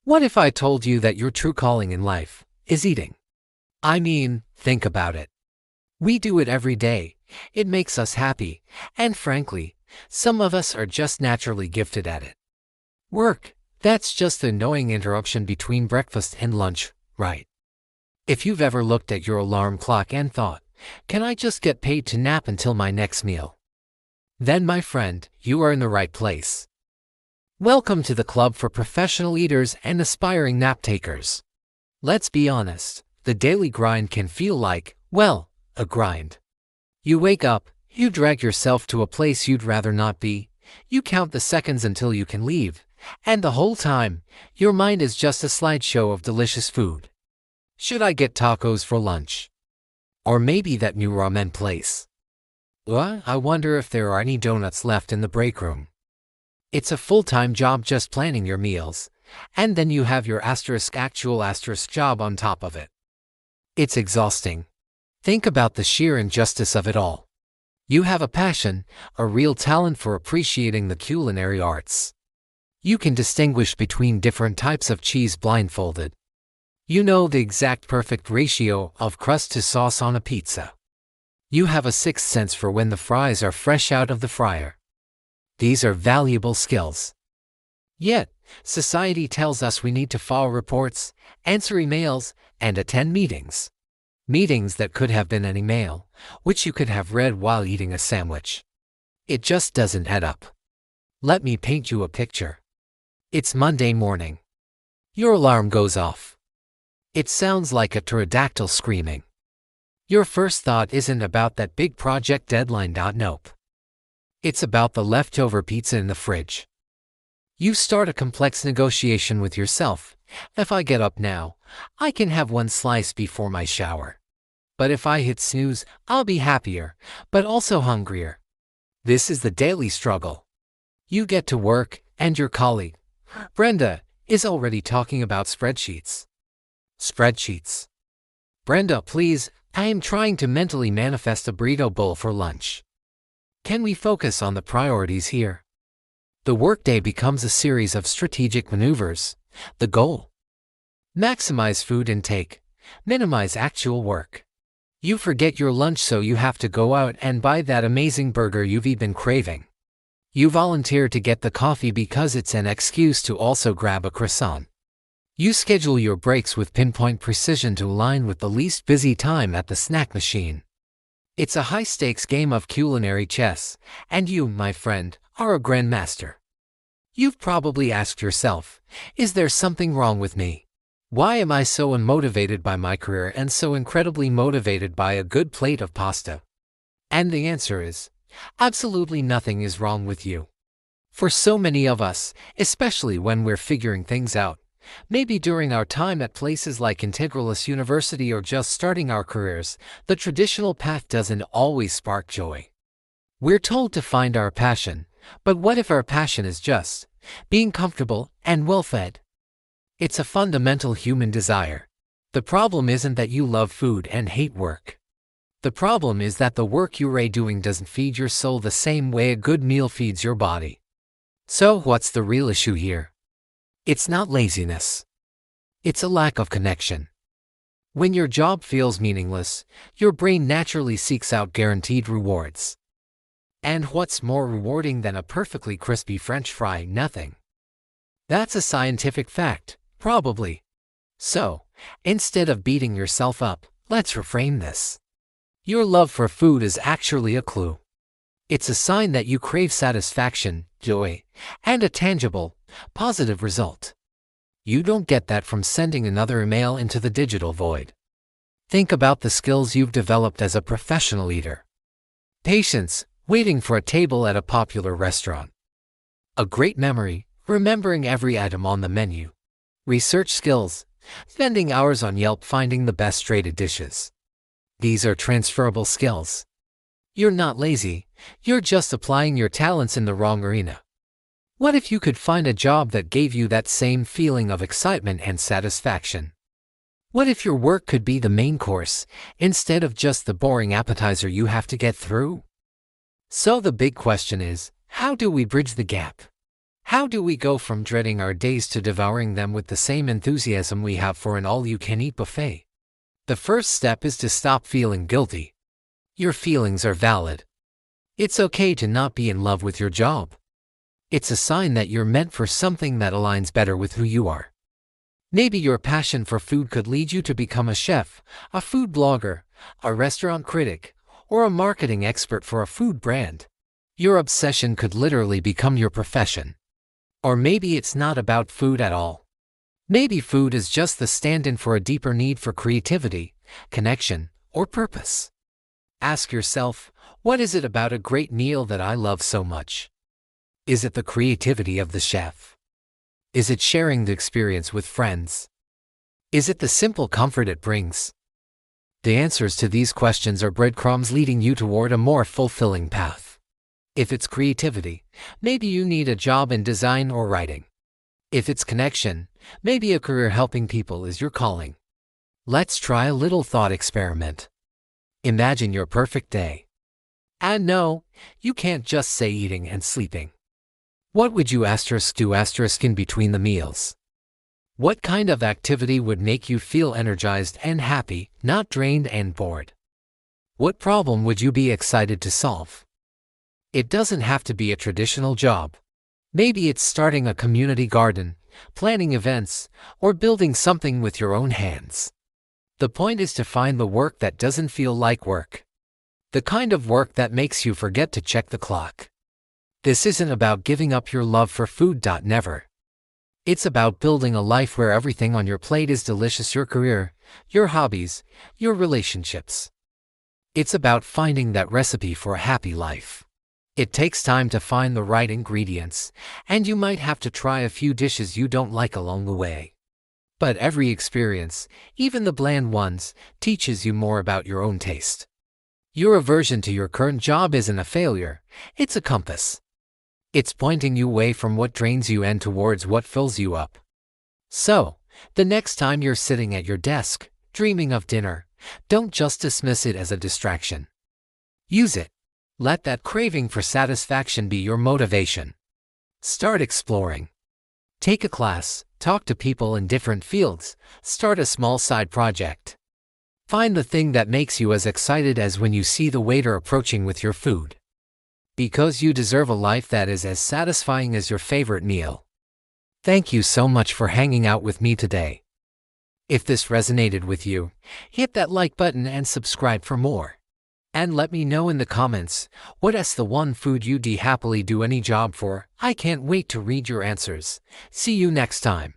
What if I told you that your true calling in life is eating? I mean, think about it. We do it every day. It makes us happy, and frankly, some of us are just naturally gifted at it. Work, that's just the annoying interruption between breakfast and lunch, right? If you've ever looked at your alarm clock and thought, can I just get paid to nap until my next meal? Then, my friend, you are in the right place. Welcome to the club for professional eaters and aspiring nap takers. Let's be honest, the daily grind can feel like, well, a grind. You wake up, you drag yourself to a place you'd rather not be, you count the seconds until you can leave, and the whole time, your mind is just a slideshow of delicious food. Should I get tacos for lunch? Or maybe that new ramen place? I wonder if there are any donuts left in the break room. It's a full-time job just planning your meals, and then you have your actual job on top of it. It's exhausting. Think about the sheer injustice of it all. You have a passion, a real talent for appreciating the culinary arts. You can distinguish between different types of cheese blindfolded. You know the exact perfect ratio of crust to sauce on a pizza. You have a sixth sense for when the fries are fresh out of the fryer. These are valuable skills. Yet, society tells us we need to file reports, answer emails, and attend meetings. Meetings that could have been an email, which you could have read while eating a sandwich. It just doesn't add up. Let me paint you a picture. It's Monday morning. Your alarm goes off. It sounds like a pterodactyl screaming. Your first thought isn't about that big project deadline. Nope. It's about the leftover pizza in the fridge. You start a complex negotiation with yourself. If I get up now, I can have one slice before my shower. But if I hit snooze, I'll be happier, but also hungrier. This is the daily struggle. You get to work, and your colleague, Brenda, is already talking about spreadsheets. Spreadsheets. Brenda, please, I am trying to mentally manifest a burrito bowl for lunch. Can we focus on the priorities here? The workday becomes a series of strategic maneuvers. The goal? Maximize food intake, minimize actual work. You forget your lunch, so you have to go out and buy that amazing burger you've been craving. You volunteer to get the coffee because it's an excuse to also grab a croissant. You schedule your breaks with pinpoint precision to align with the least busy time at the snack machine. It's a high-stakes game of culinary chess, and you, my friend, are a grandmaster. You've probably asked yourself, is there something wrong with me? Why am I so unmotivated by my career and so incredibly motivated by a good plate of pasta? And the answer is, absolutely nothing is wrong with you. For so many of us, especially when we're figuring things out, maybe during our time at places like Integralis University or just starting our careers, the traditional path doesn't always spark joy. We're told to find our passion, but what if our passion is just being comfortable and well-fed? It's a fundamental human desire. The problem isn't that you love food and hate work. The problem is that the work you're doing doesn't feed your soul the same way a good meal feeds your body. So what's the real issue here? It's not laziness. It's a lack of connection. When your job feels meaningless, your brain naturally seeks out guaranteed rewards. And what's more rewarding than a perfectly crispy French fry? Nothing. That's a scientific fact, probably. So, instead of beating yourself up, let's reframe this. Your love for food is actually a clue. It's a sign that you crave satisfaction, joy, and a tangible, positive result. You don't get that from sending another email into the digital void. Think about the skills you've developed as a professional eater. Patience, waiting for a table at a popular restaurant. A great memory, remembering every item on the menu. Research skills, spending hours on Yelp finding the best rated dishes. These are transferable skills. You're not lazy, you're just applying your talents in the wrong arena. What if you could find a job that gave you that same feeling of excitement and satisfaction? What if your work could be the main course, instead of just the boring appetizer you have to get through? So the big question is, how do we bridge the gap? How do we go from dreading our days to devouring them with the same enthusiasm we have for an all-you-can-eat buffet? The first step is to stop feeling guilty. Your feelings are valid. It's okay to not be in love with your job. It's a sign that you're meant for something that aligns better with who you are. Maybe your passion for food could lead you to become a chef, a food blogger, a restaurant critic, or a marketing expert for a food brand. Your obsession could literally become your profession. Or maybe it's not about food at all. Maybe food is just the stand-in for a deeper need for creativity, connection, or purpose. Ask yourself, what is it about a great meal that I love so much? Is it the creativity of the chef? Is it sharing the experience with friends? Is it the simple comfort it brings? The answers to these questions are breadcrumbs leading you toward a more fulfilling path. If it's creativity, maybe you need a job in design or writing. If it's connection, maybe a career helping people is your calling. Let's try a little thought experiment. Imagine your perfect day. And no, you can't just say eating and sleeping. What would you do in between the meals? What kind of activity would make you feel energized and happy, not drained and bored? What problem would you be excited to solve? It doesn't have to be a traditional job. Maybe it's starting a community garden, planning events, or building something with your own hands. The point is to find the work that doesn't feel like work. The kind of work that makes you forget to check the clock. This isn't about giving up your love for food. Never. It's about building a life where everything on your plate is delicious: your career, your hobbies, your relationships. It's about finding that recipe for a happy life. It takes time to find the right ingredients, and you might have to try a few dishes you don't like along the way. But every experience, even the bland ones, teaches you more about your own taste. Your aversion to your current job isn't a failure, it's a compass. It's pointing you away from what drains you and towards what fills you up. So, the next time you're sitting at your desk, dreaming of dinner, don't just dismiss it as a distraction. Use it. Let that craving for satisfaction be your motivation. Start exploring. Take a class, talk to people in different fields, start a small side project. Find the thing that makes you as excited as when you see the waiter approaching with your food. Because you deserve a life that is as satisfying as your favorite meal. Thank you so much for hanging out with me today. If this resonated with you, hit that like button and subscribe for more. And let me know in the comments, what's the one food you'd happily do any job for? I can't wait to read your answers. See you next time.